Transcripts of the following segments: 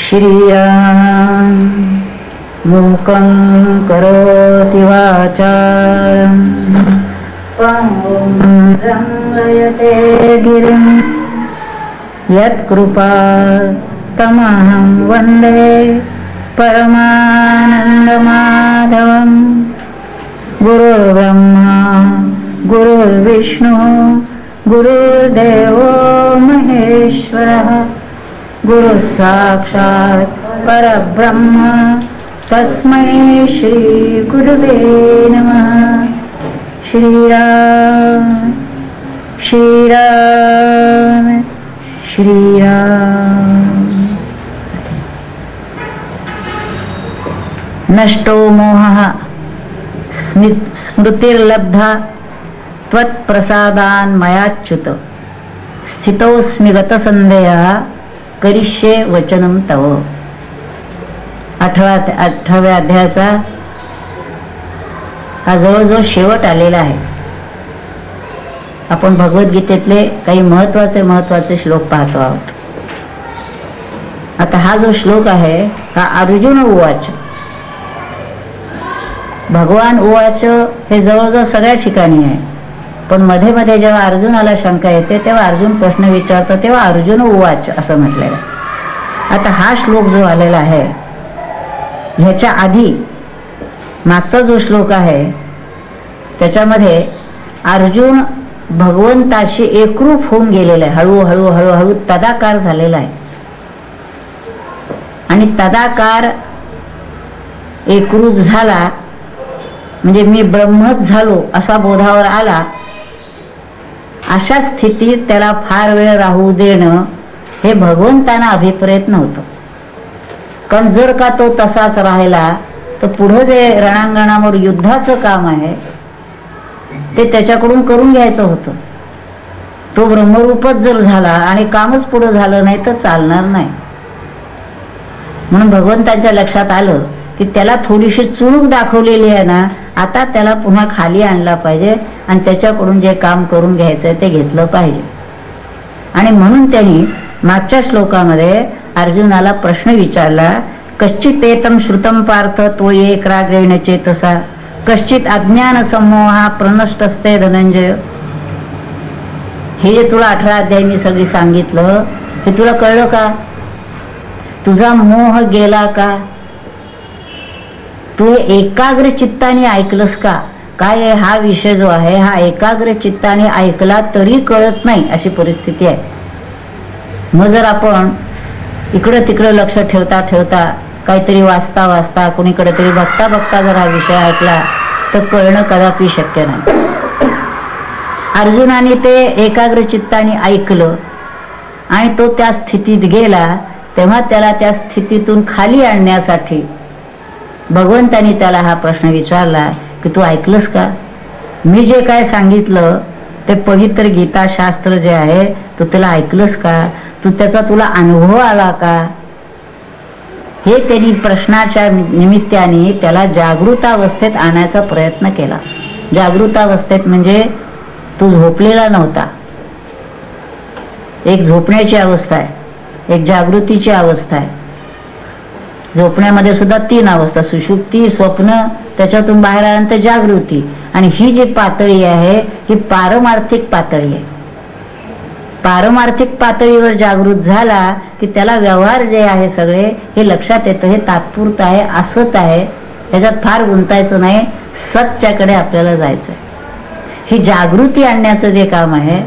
श्रीराम मूकं करोति वाचालं पङ्गुं लङ्घयते गिरिं यत्कृपातमहं वन्दे परमानन्दमाधवं। गुरुर्ब्रह्मा गुरुर्विष्णु गुरुर्देवो महेश्वरः, गुरुः साक्षात् परब्रह्म तस्मै श्री गुरुवे नमः। श्रीराम श्रीराम श्रीराम। नष्टो मोहः स्मृतिर्लब्धा त्वत्प्रसादान् मयाच्युत, स्थितोऽस्मि गतसन्देहः करिष्ये वचनं तव। 18व्या अध्यायाचा हा जवळजवळ शेवट आलेला आहे. आपण भगवद्गीतेतले काही महत्वाचे श्लोक पाहतो आहोत. आता हा जो श्लोक आहे हा अर्जुन उवाच. भगवान उवाच हे जवळजवळ सगळ्या ठिकाणी आहे, पण मध्ये मध्ये जेव्हा अर्जुनाला शंका येते तेव्हा अर्जुन प्रश्न विचारतो तेव्हा अर्जुन उवाच असं म्हटलेलं आहे. आता हा श्लोक जो आलेला आहे ह्याच्या आधी मागचा जो श्लोक आहे त्याच्यामध्ये अर्जुन भगवंताशी एकरूप होऊन गेलेला आहे. हळूहळू हळूहळू तदाकार झालेला आहे आणि तदाकार एकरूप झाला म्हणजे मी ब्रह्मच झालो असा बोधावर आला. अशा स्थितीत त्याला फार वेळ राहू देणं हे भगवंतांना अभिप्रेत नव्हतं. कारण जर का तो तसाच राहिला तर पुढं जे रणांगणावर युद्धाचं काम आहे ते त्याच्याकडून करून घ्यायचं होतं. तो ब्रह्मरूपच जर झाला आणि कामच पुढं झालं नाही तर चालणार नाही. म्हणून भगवंतांच्या लक्षात आलं की त्याला थोडीशी चुणूक दाखवलेली आहे ना, आता त्याला पुन्हा खाली आणला पाहिजे आणि त्याच्याकडून जे काम करून घ्यायचंय ते घेतलं पाहिजे. आणि म्हणून त्यांनी मागच्या श्लोकामध्ये अर्जुनाला प्रश्न विचारला, कश्चित एतं श्रुतं पार्थ त्वयेकराग्रेण चेतसा, कश्चित अज्ञान समूहा प्रनष्टस्ते धनंजय. हे जे तुला 18 अध्याय मी सगळी सांगितलं हे तुला कळलं का? तुझा मोह गेला का? तू एकाग्र चित्ताने ऐकलंस का? काय हा विषय जो आहे हा एकाग्र चित्ताने ऐकला तरी कळत नाही अशी परिस्थिती आहे. मग जर आपण इकडं तिकडं लक्ष ठेवता ठेवता काहीतरी वाचता वाचता कुणीकडे तरी बघता बघता जर हा विषय ऐकला तर कळणं कदापि शक्य नाही. अर्जुनाने ते एकाग्र चित्ताने ऐकलं आणि तो त्या स्थितीत गेला. तेव्हा त्याला त्या स्थितीतून खाली आणण्यासाठी भगवंतानी त्याला हा प्रश्न विचारला की तू ऐकलंस का? मी जे काय सांगितलं ते पवित्र गीताशास्त्र जे आहे तू त्याला ऐकलंस का? तू त्याचा तुला अनुभव आला का? हे त्यांनी प्रश्नाच्या निमित्ताने त्याला जागृतावस्थेत आणायचा प्रयत्न केला. जागृतावस्थेत म्हणजे तू झोपलेला नव्हता. एक झोपण्याची अवस्था आहे, एक जागृतीची अवस्था आहे. झोपण्यामध्ये सुद्धा 3 अवस्था, सुषुप्ती, स्वप्न, त्याच्यातून बाहेर आल्यानंतर जागृती. आणि ही जी पातळी आहे ही पारमार्थिक पातळी आहे. पारमार्थिक पातळीवर जागृत झाला की त्याला व्यवहार जे आहे सगळे हे लक्षात येतं, हे तात्पुरतं आहे, असत आहे, त्याच्यात फार गुंतायचं नाही, सत्याकडे आपल्याला जायचं. ही जागृती आणण्याचं जे काम आहे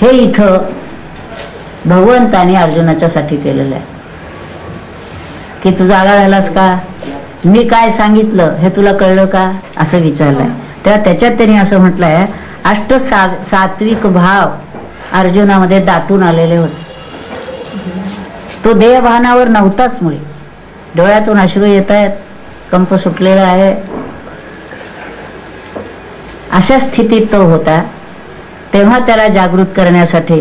हे इथं भगवंताने अर्जुनाच्या साठी केलेलं आहे. की तू जागा झालास का? मी काय सांगितलं हे तुला कळलं का? असं विचारलंय. तेव्हा त्याच्यात त्यांनी असं म्हटलंय, सात्विक भाव अर्जुनामध्ये दाटून आलेले होते. तो देहभानावर नव्हताच, मुळे डोळ्यातून अश्रू येत आहेत, कंप सुटलेला आहे. अशा स्थितीत तो होता. तेव्हा त्याला जागृत करण्यासाठी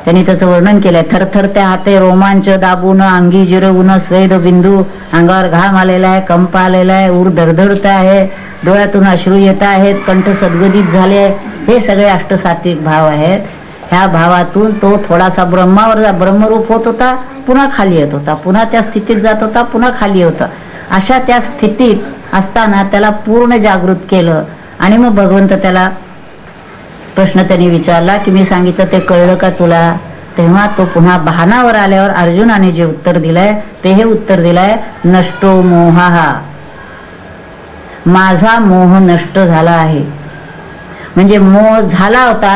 त्यांनी त्याचं वर्णन केलंय. थरथरत्या हाते रोमांच दाबून, अंगी जिरवून, स्वेद बिंदू, अंगावर घाम आलेला आहे, कंप आलेला आहे, ऊर धडधडत आहे, डोळ्यातून अश्रू येत आहेत, कंठ सद्गदित झाले. हे सगळे अष्टसात्विक भाव आहेत. ह्या भावातून तो थोडासा ब्रह्मरूप होत होता, पुन्हा खाली येत होता, पुन्हा त्या स्थितीत जात होता, पुन्हा खाली होता. अशा त्या स्थितीत असताना त्याला पूर्ण जागृत केलं. आणि मग भगवंत त्याला प्रश्न त्यांनी विचारला की मी सांगितलं ते कळलं का तुला? तेव्हा तो पुन्हा भानावर आल्यावर अर्जुनाने जे उत्तर दिलंय ते हे उत्तर दिलंय, नष्टो मोहा, माझा मोह नष्ट झाला आहे. म्हणजे मोह झाला होता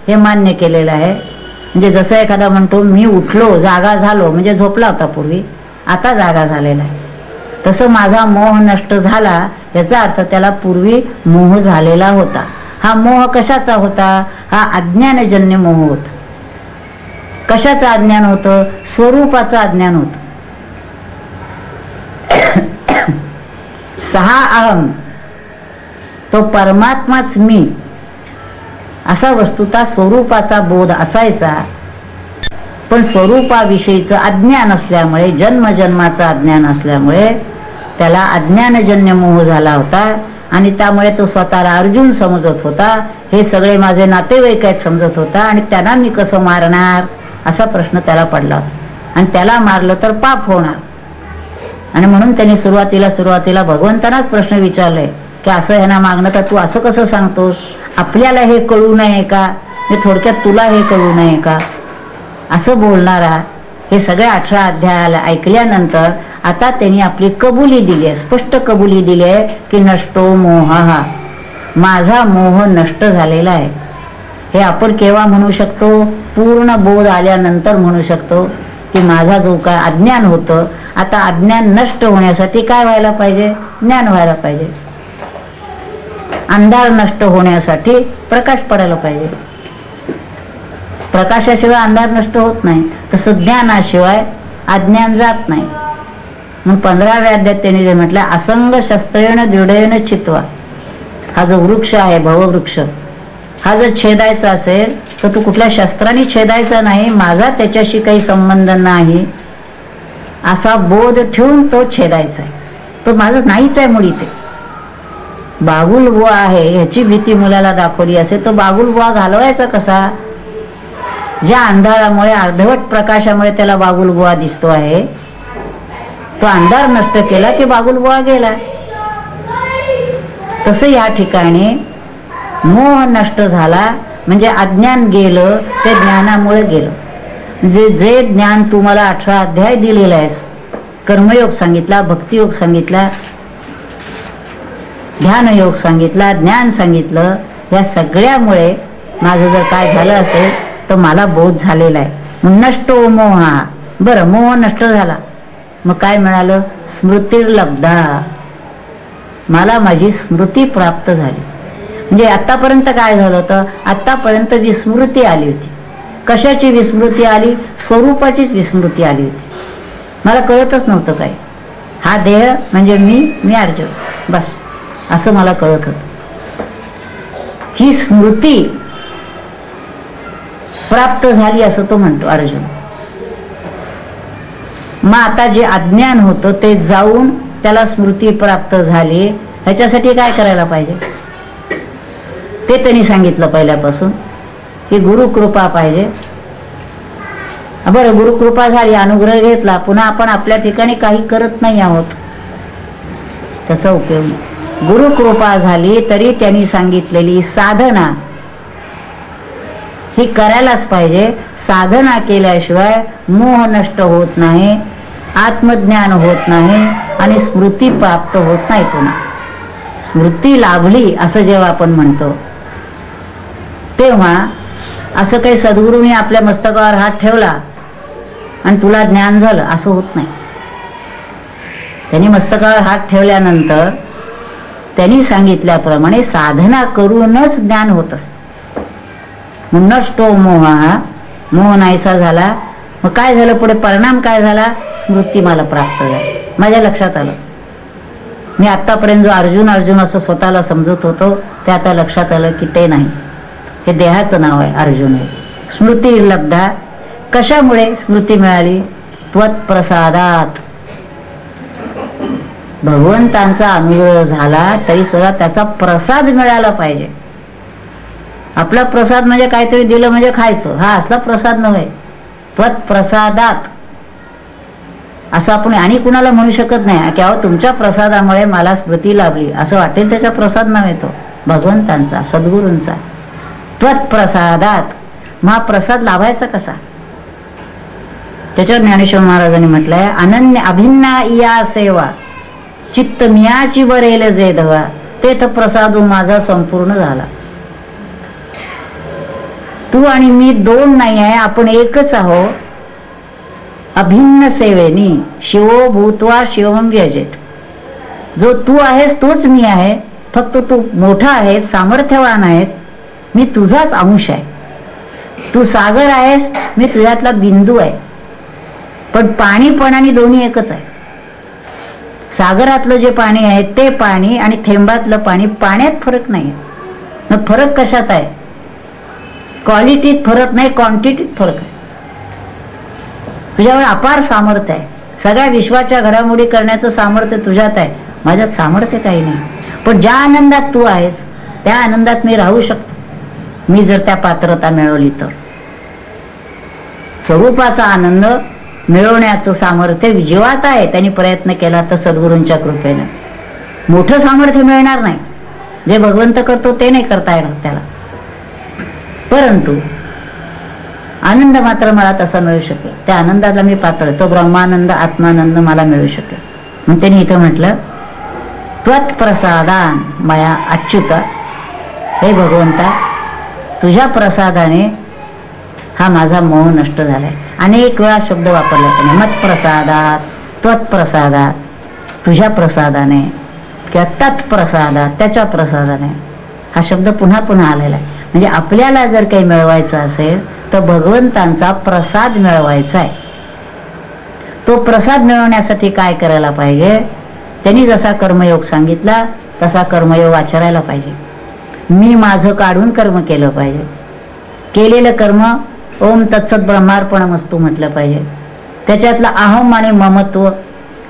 हे मान्य केलेलं आहे. म्हणजे जसं एखादा म्हणतो मी उठलो, जागा झालो, म्हणजे झोपला होता पूर्वी, आता जागा झालेला आहे, तसं माझा मोह नष्ट झाला. याचा अर्थ त्याला पूर्वी मोह झालेला होता. हा मोह कशाचा होता? हा अज्ञानजन्य मोह होता. कशाचं अज्ञान होतं? स्वरूपाचं अज्ञान होतं. सहा अहम, तो परमात्माच मी असा वस्तुता स्वरूपाचा बोध असायचा, पण स्वरूपाविषयीचं अज्ञान असल्यामुळे, जन्मजन्माचं अज्ञान असल्यामुळे त्याला अज्ञानजन्य मोह झाला होता. आणि त्यामुळे तो स्वतःला अर्जुन समजत होता, हे सगळे माझे नातेवाईक आहेत समजत होता, आणि त्यांना मी कसं मारणार असा प्रश्न त्याला पडला. आणि त्याला मारलं तर पाप होणार. आणि म्हणून त्यांनी सुरुवातीला भगवंतांनाच प्रश्न विचारले की असं ह्यांना मागणं तर तू असं कसं सांगतोस? आपल्याला हे कळू नये का? थोडक्यात तुला हे कळू नये का? असं बोलणारा हे सगळे 18 अध्यायाला ऐकल्यानंतर आता त्यांनी आपली कबुली दिली आहे, स्पष्ट कबुली दिली आहे की नष्टो मोहा, माझा मोह नष्ट झालेला आहे. हे आपण केव्हा म्हणू शकतो? पूर्ण बोध आल्यानंतर म्हणू शकतो की माझा जो काय अज्ञान होतं, आता अज्ञान नष्ट होण्यासाठी काय व्हायला पाहिजे? ज्ञान व्हायला पाहिजे. अंधार नष्ट होण्यासाठी प्रकाश पडायला पाहिजे. प्रकाशाशिवाय अंधार नष्ट होत नाही, तसं ज्ञानाशिवाय अज्ञान जात नाही. मग 15व्या अध्यायात त्यांनी जे म्हटलं, असंग शस्त्रेण दृढेन चित्वा, हा जो वृक्ष आहे भववृक्ष, हा जर छेदायचा असेल तर तू कुठल्या शस्त्राने छेदायचा नाही, माझा त्याच्याशी काही संबंध नाही असा बोध ठेवून तो छेदायचा आहे. तो माझं नाहीच आहे मुळी. ते बागुलबुवा आहे ह्याची भीती मुलाला दाखवली असेल तर बागुलबुवा घालवायचा कसा? ज्या अंधारामुळे, अर्धवट प्रकाशामुळे त्याला बागुलबुवा दिसतो आहे, तो अंधार नष्ट केला की बागुलबुवा गेला. तसं या ठिकाणी मोह नष्ट झाला म्हणजे अज्ञान गेलं, ते ज्ञानामुळे गेलं. म्हणजे जे ज्ञान तुम्हाला 18 अध्याय दिलेलं आहे, कर्मयोग सांगितला, भक्तियोग सांगितला, ध्यानयोग सांगितला, ज्ञान सांगितलं, या सगळ्यामुळे माझं जर काय झालं असेल तर मला बोध झालेला आहे. नष्टो मोहा, बरं मोह नष्ट झाला, मग काय मिळालं? स्मृतिर्लब्धा, मला माझी स्मृती प्राप्त झाली. म्हणजे आतापर्यंत काय झालं होतं? आतापर्यंत विस्मृती आली होती. कशाची विस्मृती आली? स्वरूपाचीच विस्मृती आली होती. मला कळतच नव्हतं काय, हा देह म्हणजे मी अर्जुन, बस असं मला कळत होतं. ही स्मृती प्राप्त झाली असं तो म्हणतो अर्जुन. मग आता जे अज्ञान होतं ते जाऊन त्याला स्मृती प्राप्त झाली, ह्याच्यासाठी काय करायला पाहिजे ते त्यांनी सांगितलं पहिल्यापासून की गुरुकृपा पाहिजे. बरं, गुरुकृपा झाली, अनुग्रह घेतला, पुन्हा आपण आपल्या ठिकाणी काही करत नाही आहोत, त्याचा उपयोग नाही. गुरुकृपा झाली तरी त्यांनी सांगितलेली साधना ही करायलाच पाहिजे. साधना केल्याशिवाय मोह नष्ट होत नाही, आत्मज्ञान होत नाही आणि स्मृती प्राप्त होत नाही. पुन्हा स्मृती लाभली असं जेव्हा आपण म्हणतो तेव्हा असं काही सद्गुरूंनी आपल्या मस्तकावर हात ठेवला आणि तुला ज्ञान झालं असं होत नाही. त्यांनी मस्तकावर हात ठेवल्यानंतर त्यांनी सांगितल्याप्रमाणे साधना करूनच ज्ञान होत असतं. नष्टो मोहा, मोह नाहीसा झाला. मग काय झालं पुढे? परिणाम काय झाला? स्मृती मला प्राप्त झाली. माझ्या लक्षात आलं, मी आतापर्यंत जो अर्जुन अर्जुन असं स्वतःला समजत होतो ते आता लक्षात आलं की ते नाही, हे देहाचं नाव आहे, अर्जुन आहे. स्मृती लब्धा, कशामुळे स्मृती मिळाली? त्वत्प्रसादात. भगवंतांचा अनुग्रह झाला तरी सुद्धा त्याचा प्रसाद मिळाला पाहिजे. आपला प्रसाद म्हणजे काहीतरी दिलं म्हणजे खायचं, हा असला प्रसाद नव्हे. त्वत्प्रसादात असं आपण आणि कुणाला म्हणू शकत नाही की अहो तुमच्या प्रसादामुळे मला स्मृती लाभली, असं वाटेल त्याचा प्रसाद नव्हे तो, भगवंतांचा, सद्गुरूंचा. त्वत्प्रसादात. मग प्रसाद लाभायचा कसा? त्याच्यावर ज्ञानेश्वर महाराजांनी म्हटलंय, अनन्य अभिन्ना या सेवा चित्त मियाची बरेल जे धवा तेथ प्रसादू माझा संपूर्ण झाला. तू आणि मी दोन नाही आहे, आपण एकच आहो. अभिन्न सेवेनी शिवो भूत्वा शिवम व्यजेत. जो तू आहेस तोच मी आहे, फक्त तू मोठा आहेस, सामर्थ्यवान आहेस, मी तुझाच अंश आहे. तू सागर आहेस, मी तुझ्यातला बिंदू आहे. पण पाणी दोन्ही एकच आहे. सागरातलं जे पाणी आहे ते पाणी आणि थेंबातलं पाणी, पाण्यात फरक नाही. मग फरक कशात आहे? क्वालिटीत फरक नाही, क्वांटिटीत फरक आहे. तुझ्यावर अपार सामर्थ्य आहे, सगळ्या विश्वाच्या घडामोडी करण्याचं सामर्थ्य तुझ्यात आहे, माझ्यात सामर्थ्य काही नाही. पण ज्या आनंदात तू आहेस त्या आनंदात मी राहू शकतो, मी जर त्या पात्रता मिळवली तर. स्वरूपाचा आनंद मिळवण्याचं सामर्थ्य जीवात आहे, त्यांनी प्रयत्न केला तर सद्गुरूंच्या कृपेने. मोठं सामर्थ्य मिळणार नाही, जे भगवंत करतो ते नाही करता येणार त्याला, परंतु आनंद मात्र मला तसा मिळू शकेल. त्या आनंदाला मी पात्र, तो ब्रह्मानंद आत्मानंद मला मिळू शकेल. मग त्यांनी इथं म्हटलं, त्वत्प्रसादान मया अच्युत. हे भगवंता, तुझ्या प्रसादाने हा माझा मोह नष्ट झालाय. अनेक वेळा शब्द वापरला त्याने, मत्प्रसादात, त्वत्प्रसादात, तुझ्या प्रसादाने किंवा तत्प्रसादात, त्याच्या प्रसादाने. हा शब्द पुन्हा पुन्हा आलेला आहे. म्हणजे आपल्याला जर काही मिळवायचं असेल तर भगवंतांचा प्रसाद मिळवायचा आहे. तो प्रसाद मिळवण्यासाठी काय करायला पाहिजे? त्यांनी जसा कर्मयोग सांगितला तसा कर्मयोग आचरायला पाहिजे. मी माझं काढून कर्म केलं पाहिजे. केलेलं कर्म ओम तत्सत ब्रह्मार्पणमस्तू म्हटलं पाहिजे. त्याच्यातलं अहम आणि ममत्व,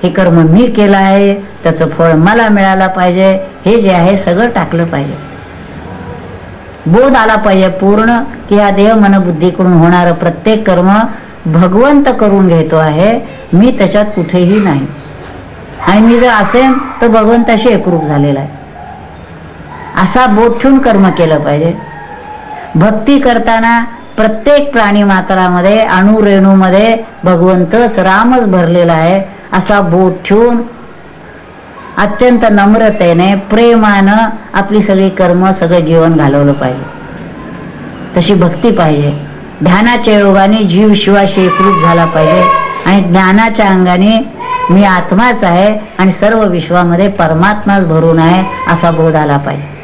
हे कर्म मी केलं आहे त्याचं फळ मला मिळालं पाहिजे, हे जे आहे सगळं टाकलं पाहिजे. बोध आला पाहिजे पूर्ण की हा देह मन बुद्धीकडून होणारं प्रत्येक कर्म भगवंत करून घेतो आहे, मी त्याच्यात कुठेही नाही. आणि मी जर असेन तर भगवंताशी एकरूप झालेला आहे, असा बोध ठेवून कर्म केलं पाहिजे. भक्ती करताना प्रत्येक प्राणी मात्रामध्ये अणुरेणूमध्ये भगवंतच रामच भरलेला आहे, असा बोध ठेवून अत्यंत नम्रतेने प्रेमानं आपली सगळी कर्म सगळं जीवन घालवलं पाहिजे. तशी भक्ती पाहिजे. ध्यानाच्या योगाने जीव शिवाशी एकरूप झाला पाहिजे आणि ज्ञानाच्या अंगाने मी आत्माच आहे आणि सर्व विश्वामध्ये परमात्माच भरून आहे असा बोध आला पाहिजे.